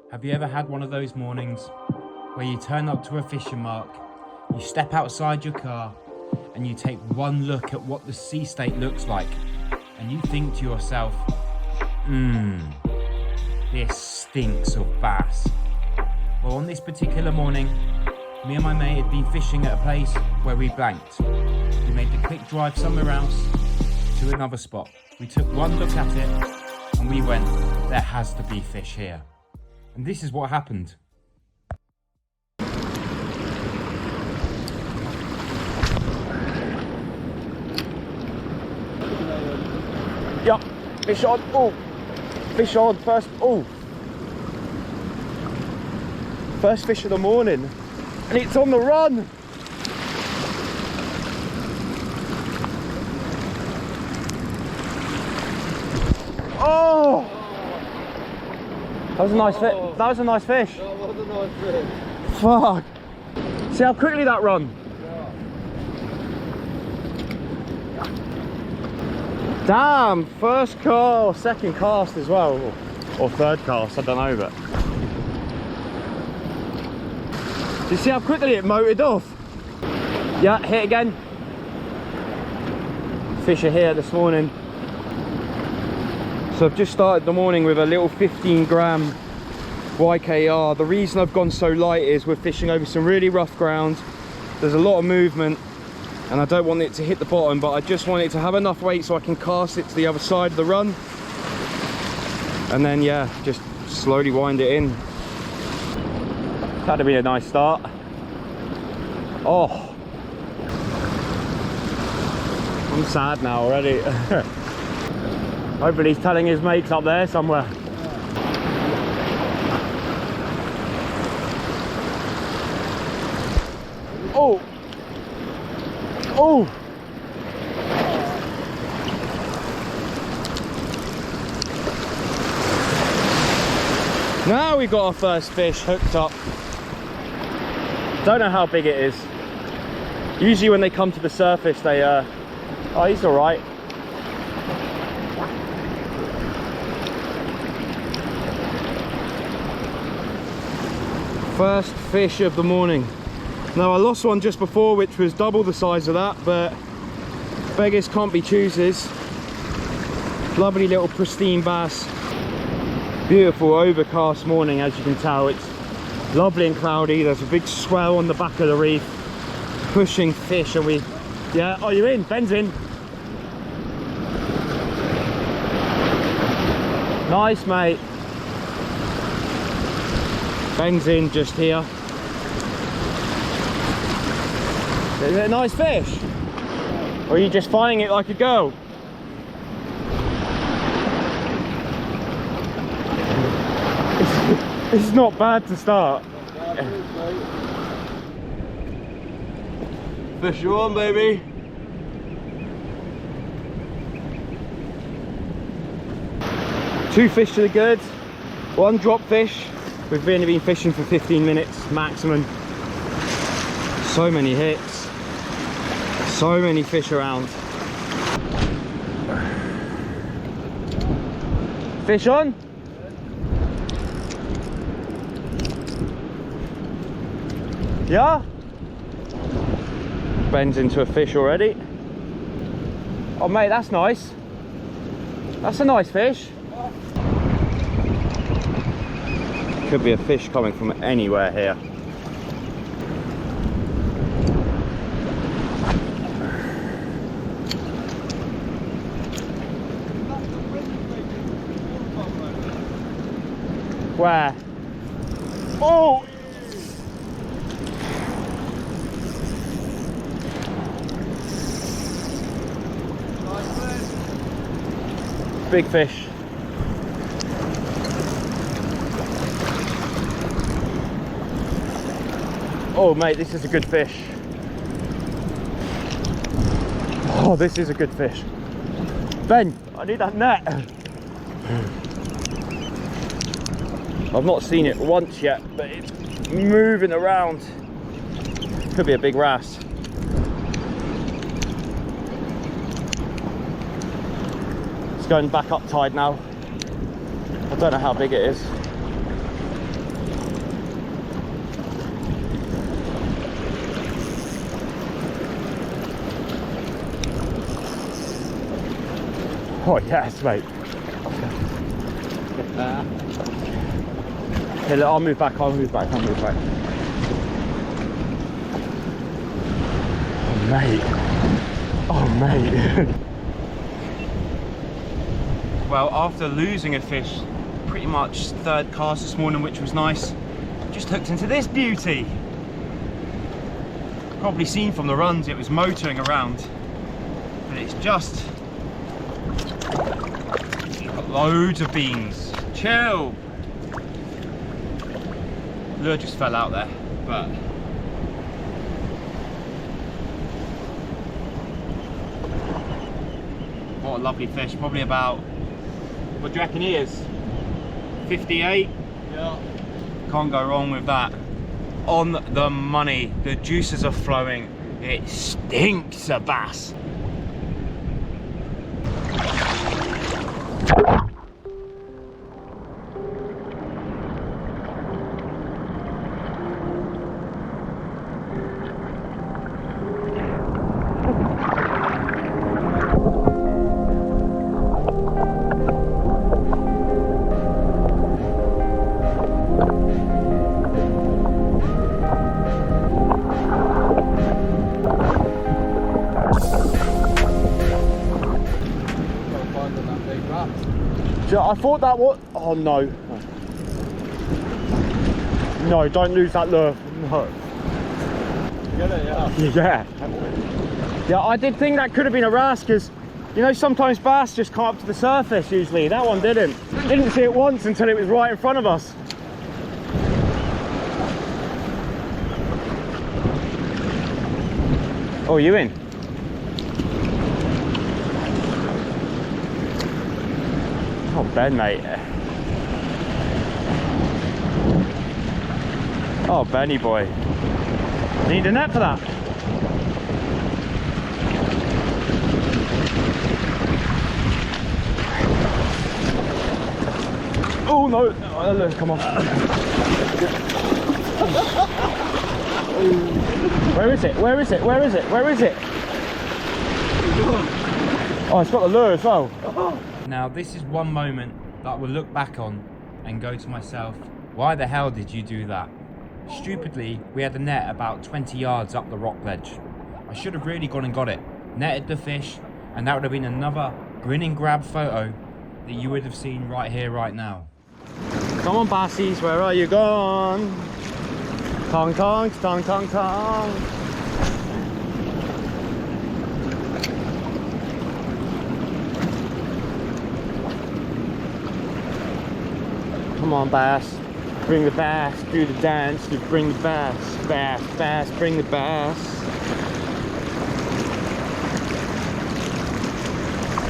Have you ever had one of those mornings where you turn up to a fishing mark, you step outside your car and you take one look at what the sea state looks like and you think to yourself, this stinks of bass. Well, on this particular morning, me and my mate had been fishing at a place where we blanked. We made the quick drive somewhere else to another spot. We took one look at it and we went, there has to be fish here. And this is what happened. Yup, fish on, oh, fish on, first, oh. First fish of the morning, and it's on the run. Oh! That was a nice fish. That was a nice fish. That was a nice fish. Fuck. See how quickly that run? Yeah. Damn, first cast, second cast as well. Or third cast, I don't know, but. Do you see how quickly it motored off? Yeah, hit again. Fish are here this morning. So I've just started the morning with a little 15-gram YKR. The reason I've gone so light is we're fishing over some really rough ground. There's a lot of movement and I don't want it to hit the bottom, but I just want it to have enough weight so I can cast it to the other side of the run. And then, yeah, just slowly wind it in. That'd be a nice start. Oh, I'm sad now already. Hopefully he's telling his mates up there somewhere. Oh! Oh! Now we got our first fish hooked up. Don't know how big it is. Usually when they come to the surface they oh, he's alright. First fish of the morning. Now I lost one just before which was double the size of that, but beggars can't be choosers. Lovely little pristine bass. Beautiful overcast morning, as you can tell. It's lovely and cloudy. There's a big swell on the back of the reef pushing fish, and we, yeah, oh, you're in, Ben's in. Nice, mate. Ben's in just here. Is it a nice fish? Or are you just finding it like a girl? It's not bad to start. Fish you on, baby. Two fish to the good, one drop fish. We've really been fishing for 15 minutes maximum. So many hits, so many fish around. Fish on? Yeah? Ben's into a fish already. Oh mate, that's nice. That's a nice fish. Could be a fish coming from anywhere here. Where? Oh! Big fish. Oh mate, this is a good fish. Oh, this is a good fish. Ben, I need that net. I've not seen it once yet, but it's moving around. Could be a big wrasse. It's going back up tide now. I don't know how big it is. Oh yes, mate. Okay, look, I'll move back, I'll move back. Oh mate. Well, after losing a fish pretty much third cast this morning, which was nice, just hooked into this beauty. Probably seen from the runs it was motoring around, but it's just got loads of beans. Chill. Lure just fell out there, but what a lovely fish. Probably about, what do you reckon he is? 58? Yeah. Can't go wrong with that. On the money. The juices are flowing. It stinks of bass. I thought that was, oh no. No, don't lose that lure. No. Get it, yeah. Yeah, I did think that could have been a wrasse, because you know sometimes bass just come up to the surface usually. That one didn't. Didn't see it once until it was right in front of us. Oh, you in? Oh, Ben, mate. Oh, Benny boy. Need a net for that. Oh no! Oh, look, come on. Where is it? Where is it? Where is it? Where is it? Oh, it's got the lure as well. Now, this is one moment that I will look back on and go to myself, why the hell did you do that? Stupidly, we had the net about 20 yards up the rock ledge. I should have really gone and got it, netted the fish, and that would have been another grin and grab photo that you would have seen right here, right now. Come on, bassies, where are you gone? Tong, tong, tong, tong, tong. Come on, bass, bring the bass, do the dance, to bring the bass, bass, bass, bring the bass.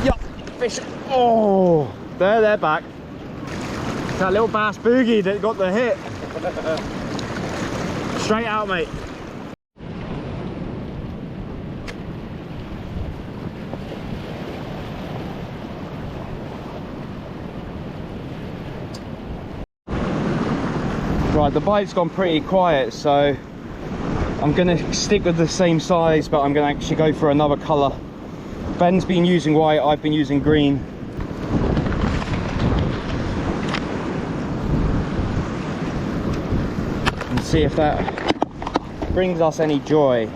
Yup, fish, oh, they're back. That little bass boogie that got the hit. Straight out, mate. Right, the bite's gone pretty quiet, so I'm gonna stick with the same size, but I'm gonna actually go for another colour. Ben's been using white, I've been using green. And see if that brings us any joy.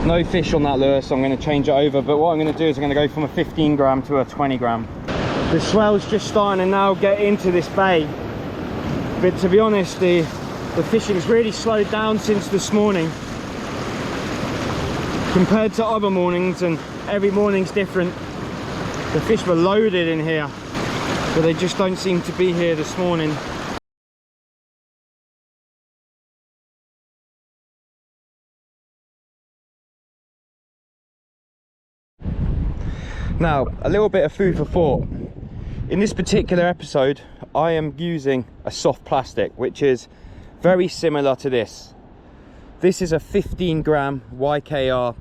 No fish on that lure, so I'm going to change it over, but what I'm going to do is I'm going to go from a 15 gram to a 20 gram. The swell's just starting to now get into this bay, but to be honest, the fishing's really slowed down since this morning compared to other mornings, and every morning's different. The fish were loaded in here, but they just don't seem to be here this morning. Now, a little bit of food for thought. In this particular episode, I am using a soft plastic, which is very similar to this. This is a 15 gram YKR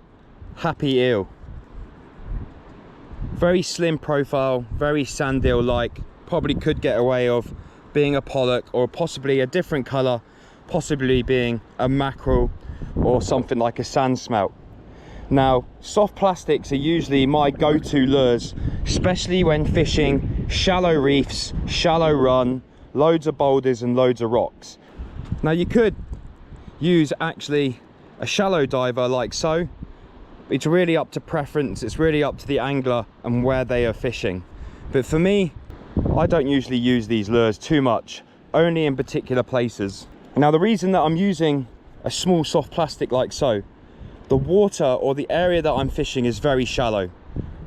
Happy Eel. Very slim profile, very sand eel like, probably could get away of being a pollock or possibly a different colour, possibly being a mackerel or something like a sand smelt. Now, soft plastics are usually my go-to lures, especially when fishing shallow reefs, shallow run, loads of boulders and loads of rocks. Now you could use actually a shallow diver like so. It's really up to preference, it's really up to the angler and where they are fishing. But for me, I don't usually use these lures too much, only in particular places. Now the reason that I'm using a small soft plastic like so, the water or the area that I'm fishing is very shallow,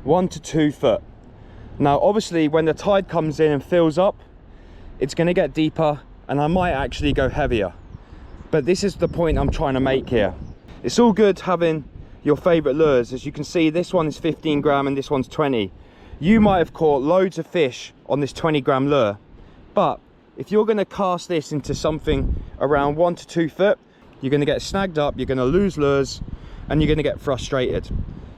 1 to 2 foot. Now obviously when the tide comes in and fills up, it's going to get deeper and I might actually go heavier. But this is the point I'm trying to make here. It's all good having your favorite lures. As you can see, this one is 15 gram and this one's 20. You might have caught loads of fish on this 20 gram lure, but if you're going to cast this into something around 1 to 2 foot, you're going to get snagged up, you're going to lose lures, and you're going to get frustrated.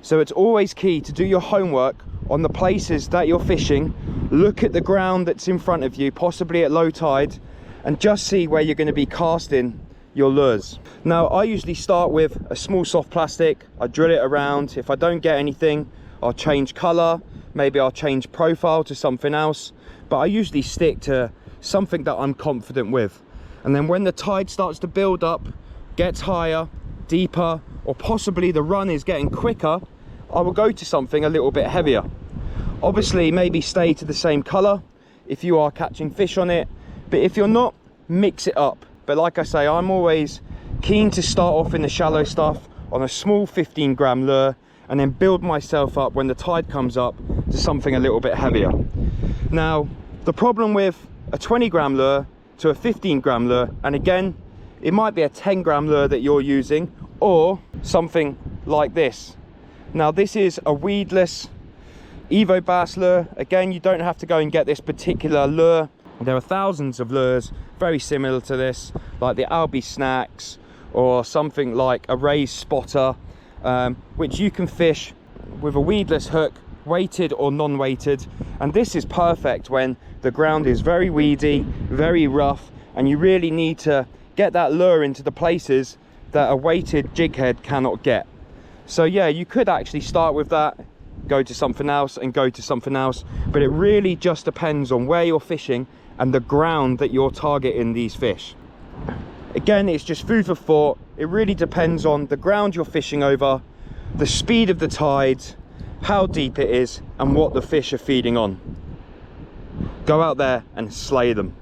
So it's always key to do your homework on the places that you're fishing. Look at the ground that's in front of you, possibly at low tide, and just see where you're going to be casting your lures. Now I usually start with a small soft plastic. I drill it around. If I don't get anything, I'll change color, maybe I'll change profile to something else, but I usually stick to something that I'm confident with. And then when the tide starts to build up, gets higher, deeper, or possibly the run is getting quicker, I will go to something a little bit heavier. Obviously maybe stay to the same color if you are catching fish on it, but if you're not, mix it up. But like I say, I'm always keen to start off in the shallow stuff on a small 15 gram lure and then build myself up when the tide comes up to something a little bit heavier. Now the problem with a 20 gram lure to a 15 gram lure, and again it might be a 10 gram lure that you're using or something like this. Now this is a weedless Evo bass lure. Again, you don't have to go and get this particular lure. There are thousands of lures very similar to this, like the Albi Snacks or something like a raised spotter, which you can fish with a weedless hook, weighted or non-weighted. And this is perfect when the ground is very weedy, very rough, and you really need to get that lure into the places that a weighted jig head cannot get. So yeah, you could actually start with that, go to something else and go to something else, but it really just depends on where you're fishing and the ground that you're targeting these fish. Again, it's just food for thought. It really depends on the ground you're fishing over, the speed of the tide, how deep it is, and what the fish are feeding on. Go out there and slay them.